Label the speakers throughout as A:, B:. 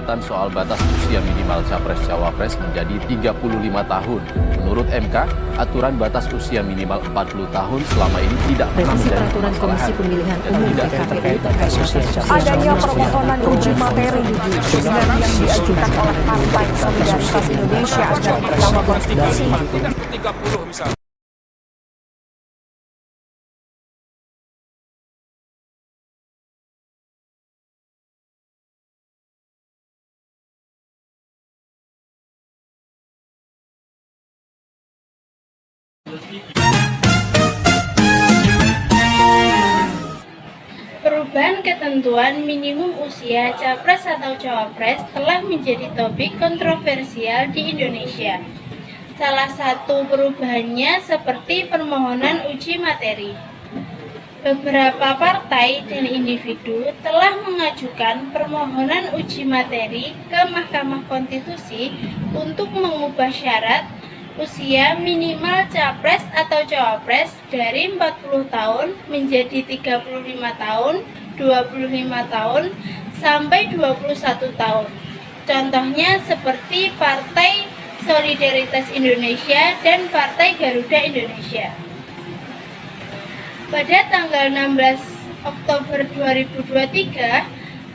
A: perdebatan soal batas usia minimal Capres-Cawapres menjadi 35 tahun. Menurut MK, aturan batas usia minimal 40 tahun selama ini tidak pernah
B: Revisi
A: menjadi
B: peraturan Komisi Pemilihan Umum PKPU terkait usia
C: adanya permohonan uji materi dengan yang diajukan oleh Partai Solidaritas Indonesia dan Mahkamah Konstitusi.
D: 30 misalnya.
E: Perubahan ketentuan minimum usia capres atau cawapres telah menjadi topik kontroversial di Indonesia. Salah satu perubahannya seperti permohonan uji materi. Beberapa partai dan individu telah mengajukan permohonan uji materi ke Mahkamah Konstitusi untuk mengubah syarat usia minimal capres atau cawapres dari 40 tahun menjadi 35 tahun, 25 tahun, sampai 21 tahun. Contohnya seperti Partai Solidaritas Indonesia dan Partai Garuda Indonesia. Pada tanggal 16 Oktober 2023,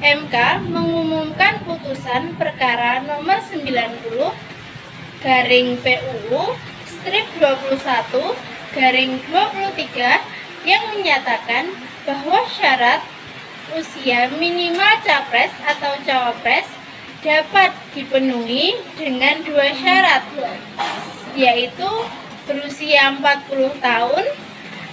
E: MK mengumumkan putusan perkara nomor 90 garing PUU strip 21 garing 23 yang menyatakan bahwa syarat usia minimal capres atau cawapres dapat dipenuhi dengan dua syarat, yaitu berusia 40 tahun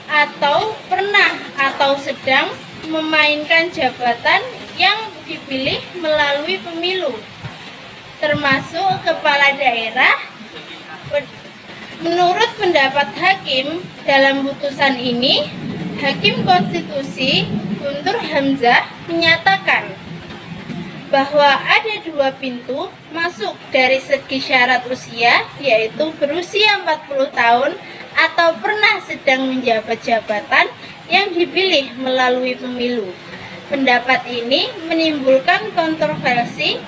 E: atau pernah atau sedang memainkan jabatan yang dipilih melalui pemilu, termasuk kepala daerah. Menurut pendapat hakim dalam putusan ini, Hakim Konstitusi Guntur Hamzah menyatakan bahwa ada dua pintu masuk dari segi syarat usia, yaitu berusia 40 tahun atau pernah sedang menjabat jabatan yang dipilih melalui pemilu. Pendapat ini menimbulkan kontroversi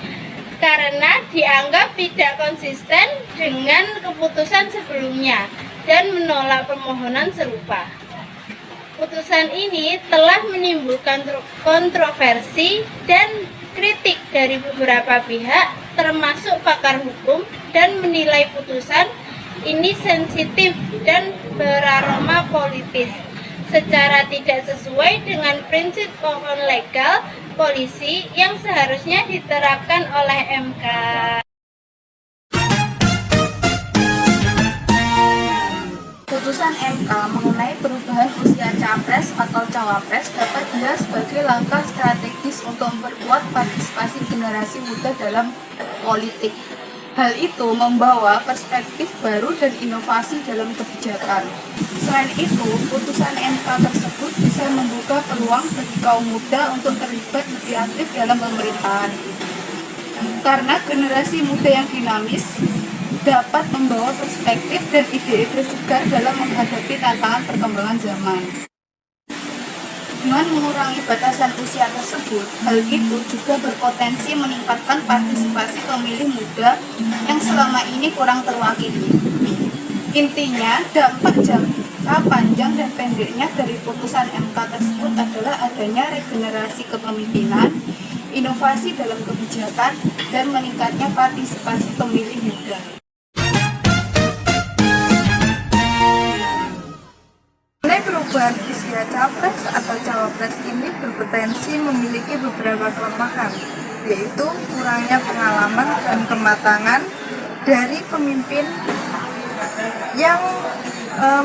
E: karena dianggap tidak konsisten dengan keputusan sebelumnya dan menolak permohonan serupa. Putusan ini telah menimbulkan kontroversi dan kritik dari beberapa pihak, termasuk pakar hukum, dan menilai putusan ini sensitif dan beraroma politis, secara tidak sesuai dengan prinsip kokon legal polisi yang seharusnya diterapkan oleh MK.
F: Putusan MK mengenai perubahan usia capres atau cawapres dapat dilihat sebagai langkah strategis untuk memperkuat partisipasi generasi muda dalam politik. Hal itu membawa perspektif baru dan inovasi dalam kebijakan. Selain itu, putusan MK tersebut bisa membuka peluang bagi kaum muda untuk terlibat lebih aktif dalam pemerintahan. Karena generasi muda yang dinamis dapat membawa perspektif dan ide-ide segar dalam menghadapi tantangan perkembangan zaman. Dengan mengurangi batasan usia tersebut, hal itu juga berpotensi meningkatkan partisipasi pemilih muda yang selama ini kurang terwakili. Intinya, dampak jangka panjang dan pendeknya dari putusan MK tersebut adalah adanya regenerasi kepemimpinan, inovasi dalam kebijakan, dan meningkatnya partisipasi pemilih muda. Perubahan usia capres atau cawapres ini berpotensi memiliki beberapa kelemahan, yaitu kurangnya pengalaman dan kematangan dari pemimpin yang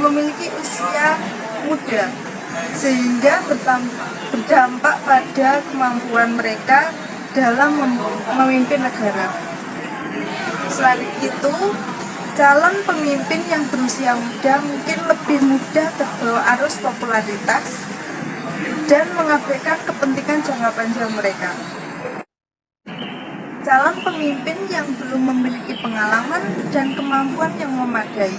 F: memiliki usia muda, sehingga berdampak pada kemampuan mereka dalam memimpin negara. Selain itu, calon pemimpin yang berusia muda mungkin lebih mudah terbawa arus popularitas dan mengabaikan kepentingan jangka panjang mereka. Calon pemimpin yang belum memiliki pengalaman dan kemampuan yang memadai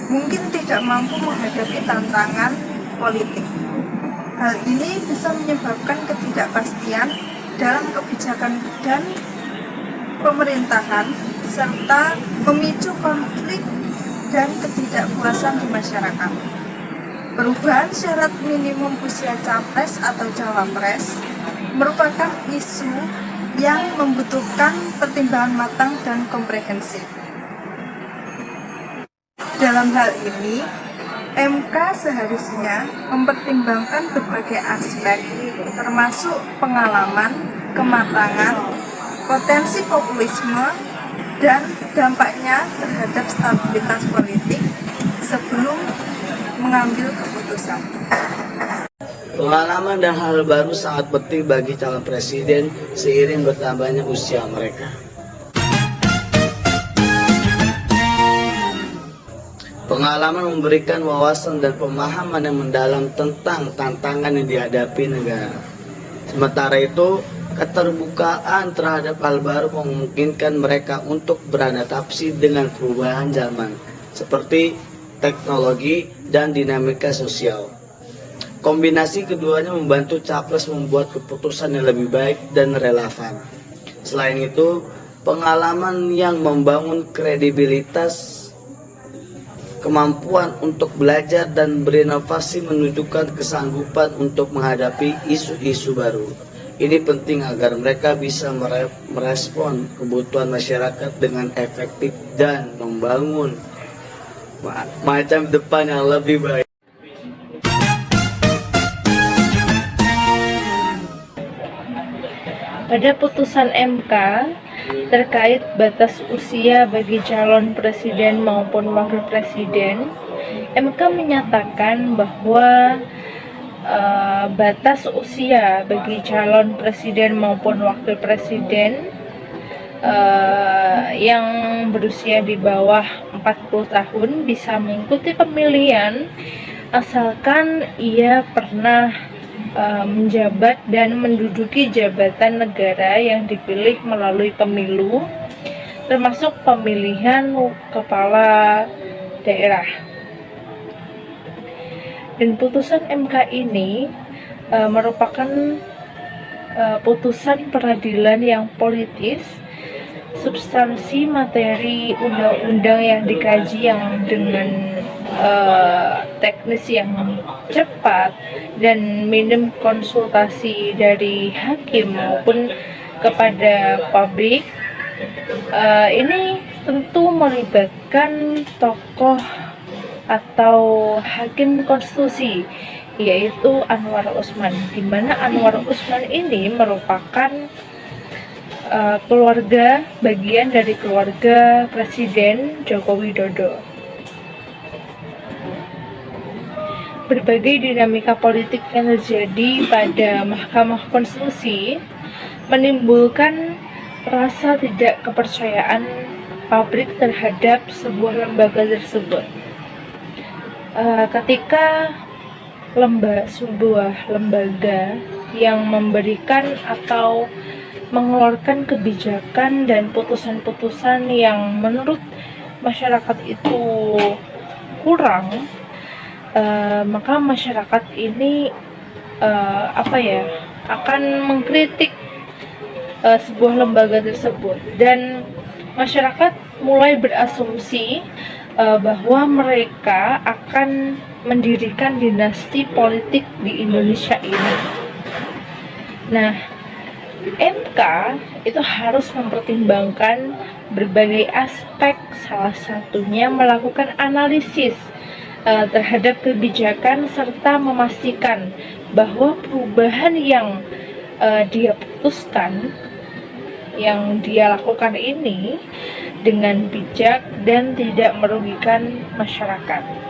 F: mungkin tidak mampu menghadapi tantangan politik. Hal ini bisa menyebabkan ketidakpastian dalam kebijakan dan pemerintahan serta memicu konflik dan ketidakpuasan di masyarakat. Perubahan syarat minimum usia capres atau cawapres merupakan isu yang membutuhkan pertimbangan matang dan komprehensif. Dalam hal ini, MK seharusnya mempertimbangkan berbagai aspek, termasuk pengalaman, kematangan, potensi populisme, dan dampaknya terhadap stabilitas politik sebelum mengambil keputusan.
G: Pengalaman dan hal baru sangat penting bagi calon presiden seiring bertambahnya usia mereka. Pengalaman memberikan wawasan dan pemahaman yang mendalam tentang tantangan yang dihadapi negara. Sementara itu, keterbukaan terhadap hal baru memungkinkan mereka untuk beradaptasi dengan perubahan zaman, seperti teknologi dan dinamika sosial. Kombinasi keduanya membantu capres membuat keputusan yang lebih baik dan relevan. Selain itu, pengalaman yang membangun kredibilitas, kemampuan untuk belajar dan berinovasi menunjukkan kesanggupan untuk menghadapi isu-isu baru. Ini penting agar mereka bisa merespon kebutuhan masyarakat dengan efektif dan membangun macam depan yang lebih baik.
H: Pada putusan MK terkait batas usia bagi calon presiden maupun wakil presiden, MK menyatakan bahwa batas usia bagi calon presiden maupun wakil presiden yang berusia di bawah 40 tahun bisa mengikuti pemilihan asalkan ia pernah menjabat dan menduduki jabatan negara yang dipilih melalui pemilu, termasuk pemilihan kepala daerah. Dan putusan MK ini merupakan putusan peradilan yang politis. Substansi materi undang-undang yang dikaji yang dengan teknis yang cepat dan minim konsultasi dari hakim maupun kepada publik, ini tentu melibatkan tokoh atau hakim konstitusi, yaitu Anwar Usman, di mana Anwar Usman ini merupakan keluarga, bagian dari keluarga Presiden Joko Widodo. Berbagai dinamika politik yang terjadi pada Mahkamah Konstitusi menimbulkan rasa tidak kepercayaan publik terhadap sebuah lembaga tersebut. Ketika sebuah lembaga yang memberikan atau mengeluarkan kebijakan dan putusan-putusan yang menurut masyarakat itu kurang, maka masyarakat ini akan mengkritik sebuah lembaga tersebut, dan masyarakat mulai berasumsi bahwa mereka akan mendirikan dinasti politik di Indonesia ini. Nah, MK itu harus mempertimbangkan berbagai aspek, salah satunya melakukan analisis terhadap kebijakan serta memastikan bahwa perubahan yang dia putuskan, yang dia lakukan ini dengan bijak dan tidak merugikan masyarakat.